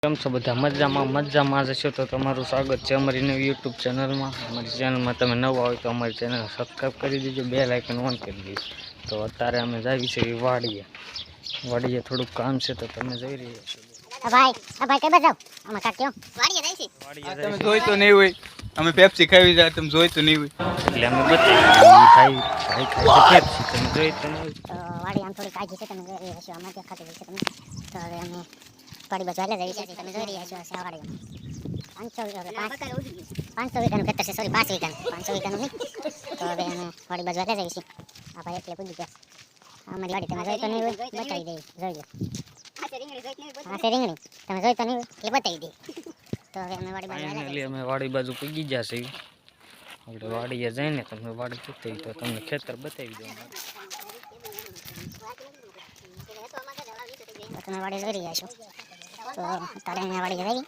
કેમ છો બધા મજામાં જશો તો તમારું સ્વાગત છે અમારી નવી યુટ્યુબ ચેનલમાં। અમારી ચેનલમાં તમે નવા હોય તો અમારી ચેનલ સબસ્ક્રાઈબ કરી દેજો, બેલ આઇકન ઓન કરી દેજો। તો અત્યારે અમે જઈએ છીએ વાડીએ થોડુંક કામ છે તો તમે જઈ રહ્યા છો। ભાઈ કઈ બજાવ આમાં કાટ્યો વાડીએ જાય છે। તમે જોઈ તો નહીં હોય, અમે પેપ્સી ખાવી જાય, તમે જોઈ તો નહીં હોય એટલે અમે બતાવી ખાઈ પેપ્સી તમે જોઈ તો નહીં તો વાડી આમ થોડી કાઢી છે, તમે જોઈ રહ્યા છો આમાં દેખાતી હોય છે તમે। તો હવે અમે થોડી બાજુ હાલે જઈએ છીએ, તમે જોઈ રહ્યા છો આ વાડી 500 વીઘાનું ખેતર છે, સોરી 5 વીઘાનું 500 વીઘાનું નહીં। તો હવે અમે વાડી બાજુ હાલે જઈએ છીએ। આ ભાઈ એટલે પૂછી ગયા અમારી વાડી તમે જોઈ તો નહીં હોય, બતાવી દઈએ, જોઈ લો આ છે રીંગણી તમે જોઈ તો નહીં હોય એટલે બતાવી દઈએ। તો હવે અમે વાડી બાજુ હાલે જઈએ। અમે વાડી બાજુ પૂગી ગયા છીએ, આપણે વાડીએ જઈને તમે વાડી પૂછતી તો તમને ખેતર બતાવી દઉં। તમે વાડી જોઈ રહ્યા છો, તો અત્યારે અહીંયા વાડી જઈએ,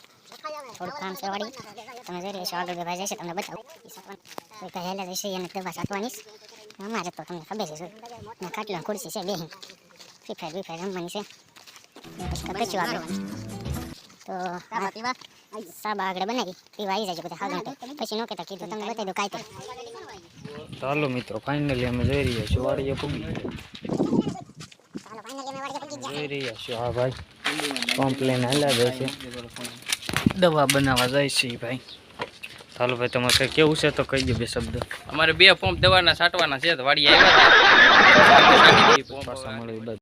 થોડું કામ છે વાડી તમે જોઈ રહ્યા છો। આગળ બે ભાઈ જશે તમને બતાવું, કોઈ કાંઈ હેલા જશે એને દવા છાંટવાની અમારે તો તમને ખબર છે, ખાટલા ખુરશી છે બેહી ફ્રી ફાયર રમવાની છે, પછી આગળ તો સાબા આગળ બનાવી પીવા આવી જાય બધા આગળ, પછી નો કહેતા કીધું તમને બતાવી દો કાંઈ તો હાલો મિત્રો, ફાઇનલી અમે જઈ રહ્યા છીએ વાડીએ પૂગી જોઈ રહ્યા છો। હા ભાઈ પંપ લઈને હાલ્યા જાય છે, દવા બનાવવા જાય છે ભાઈ। ચાલો ભાઈ તમારે કઈ કેવું છે તો કહી દો બે શબ્દ। અમારે 2 પંપ દવાના છાંટવાના છે, તો વાડી આવ્યા હતા। પાછા મળે